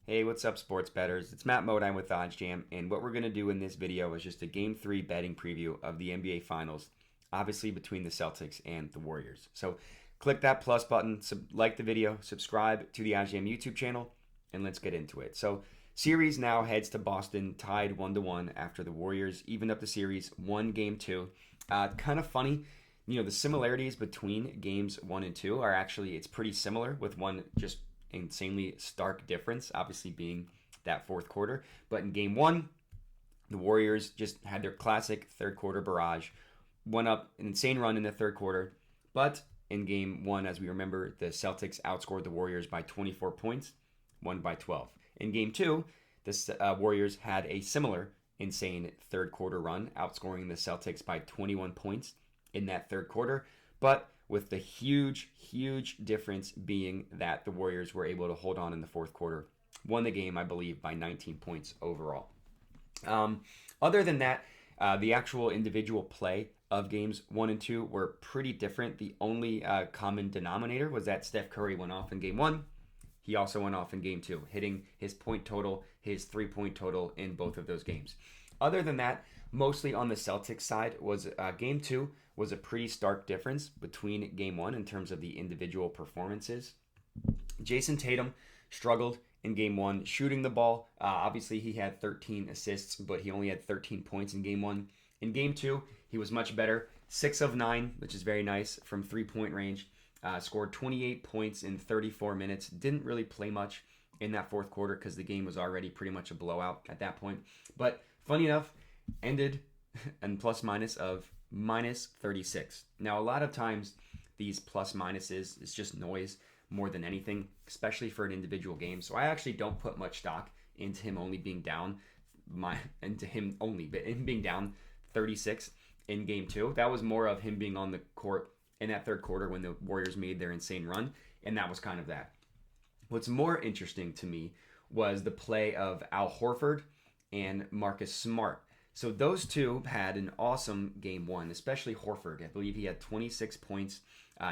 Hey, what's up, sports bettors? It's Matt Modine with OddsJam, and what we're going to do in this video is just a Game 3 betting preview of the NBA Finals, obviously between the Celtics and the Warriors. So click that plus button, like the video, subscribe to the OddsJam YouTube channel, and let's get into it. So series now heads to Boston, tied 1-1 after the Warriors evened up the series, won Game 2. Kind of funny, the similarities between games 1 and 2 are actually, it's pretty similar, with one just insanely stark difference, obviously being that fourth quarter. But in game 1, the Warriors just had their classic third quarter barrage, went up an insane run in the third quarter. But in game 1, as we remember, the Celtics outscored the Warriors by 24 points, won by 12. In game 2, the Warriors had a similar insane third quarter run, outscoring the Celtics by 21 points in that third quarter. But with the huge difference being that the Warriors were able to hold on in the fourth quarter, won the game, I believe, by 19 points overall. Other than that, the actual individual play of games 1 and 2 were pretty different. The only common denominator was that Steph Curry went off in game 1. He also went off in game 2, hitting his point total, his 3-point total in both of those games. Other than that, mostly on the Celtics side, was game 2 was a pretty stark difference between game 1 in terms of the individual performances. Jason Tatum struggled in game 1 shooting the ball. Obviously, he had 13 assists, but he only had 13 points in game 1. In game 2, he was much better, 6 of 9, which is very nice from 3-point range. Scored 28 points in 34 minutes. Didn't really play much in that fourth quarter because the game was already pretty much a blowout at that point. But funny enough, ended in plus minus of minus 36. Now, a lot of times these plus minuses is just noise more than anything, especially for an individual game. So I actually don't put much stock into him only being down but him being down 36 in game 2. That was more of him being on the court in that third quarter when the Warriors made their insane run, and that was kind of that. What's more interesting to me was the play of Al Horford and Marcus Smart. So those two had an awesome game 1, especially Horford. I believe he had 26 points.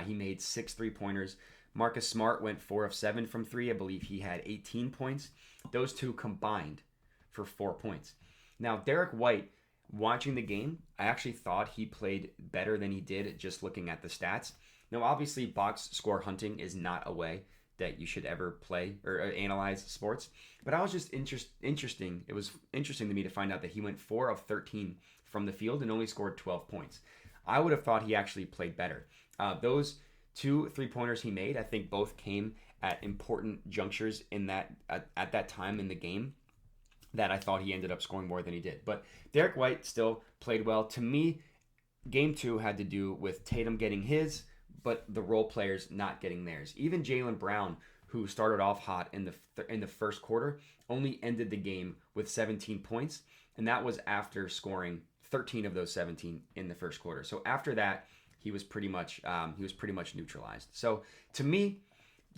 He made 6 3-pointers. Marcus Smart went 4 of 7 from 3. I believe he had 18 points. Those two combined for 4 points. Now, Derek White, watching the game, I actually thought he played better than he did just looking at the stats. Now, obviously, box score hunting is not a way that you should ever play or analyze sports. But I was just interesting. It was interesting to me to find out that he went 4 of 13 from the field and only scored 12 points. I would have thought he actually played better. Those 2 3-pointers he made, I think both came at important junctures in that at that time in the game that I thought he ended up scoring more than he did. But Derek White still played well. To me, game 2 had to do with Tatum getting his, but the role players not getting theirs. Even Jaylen Brown, who started off hot in the first quarter, only ended the game with 17 points, and that was after scoring 13 of those 17 in the first quarter. So after that, he was pretty much neutralized. So to me,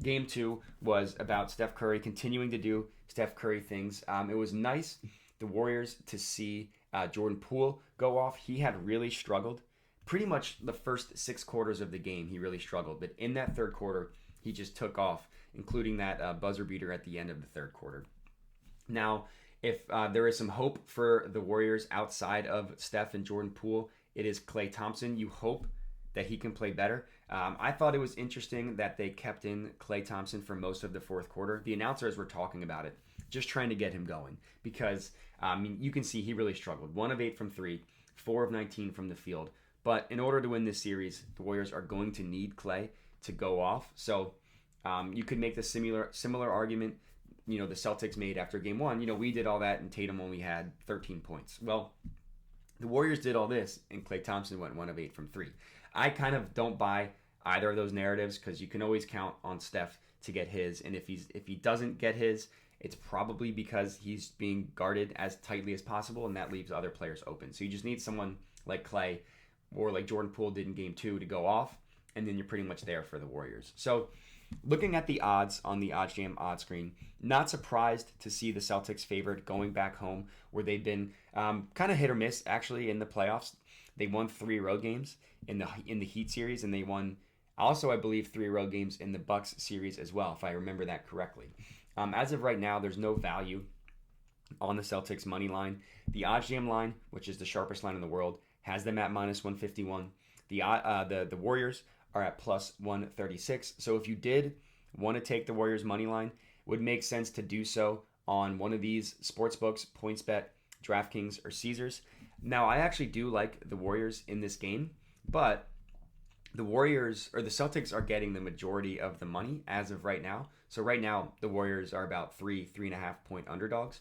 Game 2 was about Steph Curry continuing to do Steph Curry things. It was nice, the Warriors, to see Jordan Poole go off. He had really struggled. Pretty much the first 6 quarters of the game, he really struggled. But in that third quarter, he just took off, including that buzzer beater at the end of the third quarter. Now, if there is some hope for the Warriors outside of Steph and Jordan Poole, it is Klay Thompson. You hope that he can play better. I thought it was interesting that they kept in Klay Thompson for most of the fourth quarter. The announcers were talking about it, just trying to get him going because, you can see he really struggled. 1 of 8 from 3, 4 of 19 from the field. But in order to win this series, the Warriors are going to need Klay to go off. So you could make the similar argument, the Celtics made after game 1. We did all that and Tatum only had 13 points. Well, the Warriors did all this, and Klay Thompson went 1 of 8 from 3. I kind of don't buy either of those narratives because you can always count on Steph to get his, and if he doesn't get his, it's probably because he's being guarded as tightly as possible, and that leaves other players open. So you just need someone like Klay or like Jordan Poole did in Game 2 to go off, and then you're pretty much there for the Warriors. So looking at the odds on the OddsJam odds screen, not surprised to see the Celtics favored going back home where they've been kind of hit or miss actually in the playoffs. They won 3 road games in the Heat series, and they won Also, I believe 3 road games in the Bucks series as well, if I remember that correctly. As of right now, there's no value on the Celtics money line. The OddsJam line, which is the sharpest line in the world, has them at minus 151. The Warriors are at plus 136. So if you did want to take the Warriors money line, it would make sense to do so on one of these sports books, PointsBet, DraftKings, or Caesars. Now, I actually do like the Warriors in this game, but the Warriors or the Celtics are getting the majority of the money as of right now. So right now, the Warriors are about 3.5 point underdogs.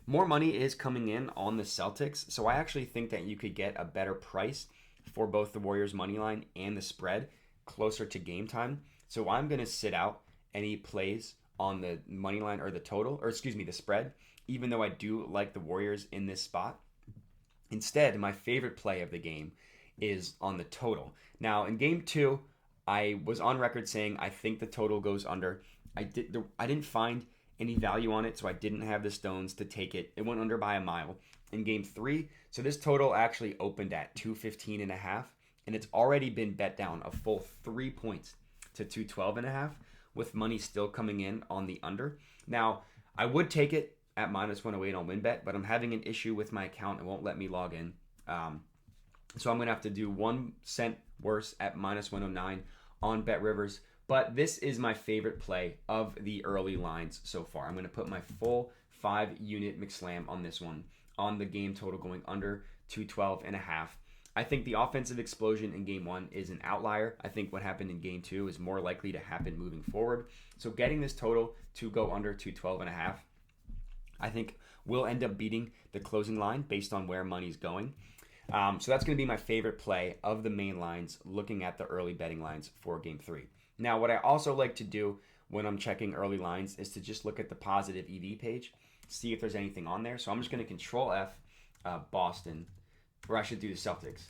More money is coming in on the Celtics, so I actually think that you could get a better price for both the Warriors money line and the spread closer to game time. So I'm going to sit out any plays on the money line or the total, or excuse me, the spread, even though I do like the Warriors in this spot. Instead, my favorite play of the game is on the total. Now, in game 2, I was on record saying I think the total goes under. I didn't find any value on it, so I didn't have the stones to take it. It went under by a mile. In game 3, so this total actually opened at 215.5, and it's already been bet down a full 3 points to 212.5, with money still coming in on the under. Now, I would take it at minus 108 on WinBet, but I'm having an issue with my account. It won't let me log in. So I'm going to have to do 1 cent worse at minus 109 on BetRivers. But this is my favorite play of the early lines so far. I'm going to put my full 5-unit McSlam on this one, on the game total going under 212.5. I think the offensive explosion in game 1 is an outlier. I think what happened in game 2 is more likely to happen moving forward. So getting this total to go under 212.5, I think will end up beating the closing line based on where money's going. So that's going to be my favorite play of the main lines, looking at the early betting lines for game 3. Now, what I also like to do when I'm checking early lines is to just look at the positive EV page, see if there's anything on there. So I'm just going to Control F Boston, or I should do the Celtics.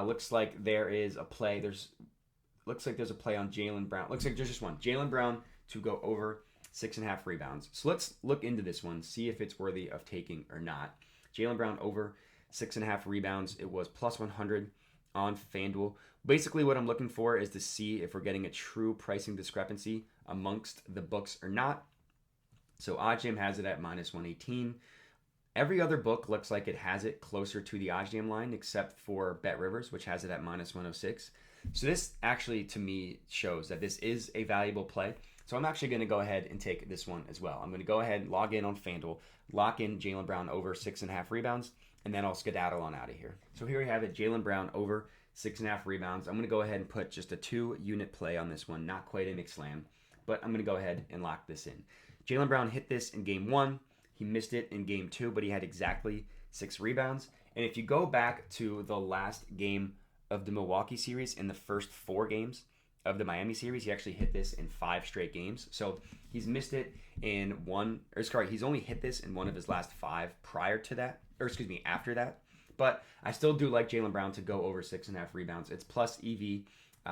Looks like there is a play. Looks like there's a play on Jaylen Brown. Looks like there's just one. Jaylen Brown to go over 6.5 rebounds. So let's look into this one, see if it's worthy of taking or not. Jaylen Brown over 6.5 rebounds. It was plus 100 on FanDuel. Basically, what I'm looking for is to see if we're getting a true pricing discrepancy amongst the books or not. So OddsJam has it at minus 118. Every other book looks like it has it closer to the OddsJam line, except for BetRivers, which has it at minus 106. So this actually, to me, shows that this is a valuable play. So I'm actually going to go ahead and take this one as well. I'm going to go ahead and log in on FanDuel, lock in Jaylen Brown over 6.5 rebounds, and then I'll skedaddle on out of here. So here we have it, Jaylen Brown over 6.5 rebounds. I'm going to go ahead and put just a 2-unit play on this one, not quite a McSlam, but I'm going to go ahead and lock this in. Jaylen Brown hit this in game 1. He missed it in game 2, but he had exactly 6 rebounds. And if you go back to the last game of the Milwaukee series, in the first 4 games of the Miami series, he actually hit this in 5 straight games. So he's missed it in he's only hit this in one of his last 5 after that. But I still do like Jaylen Brown to go over 6.5 rebounds. It's plus EV.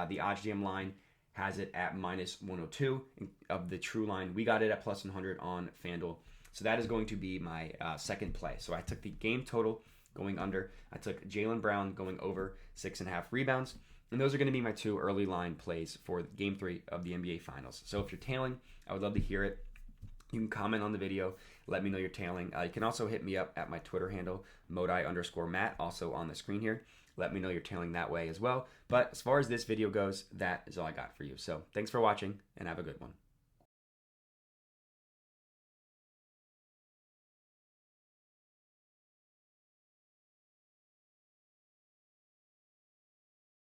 The OddsJam line has it at minus 102 of the true line. We got it at plus 100 on FanDuel. So that is going to be my second play. So I took the game total going under. I took Jaylen Brown going over 6.5 rebounds. And those are going to be my 2 early line plays for game 3 of the NBA Finals. So if you're tailing, I would love to hear it. You can comment on the video. Let me know you're tailing. You can also hit me up at my Twitter handle, Modi_Matt, also on the screen here. Let me know you're tailing that way as well. But as far as this video goes, that is all I got for you. So thanks for watching, and have a good one.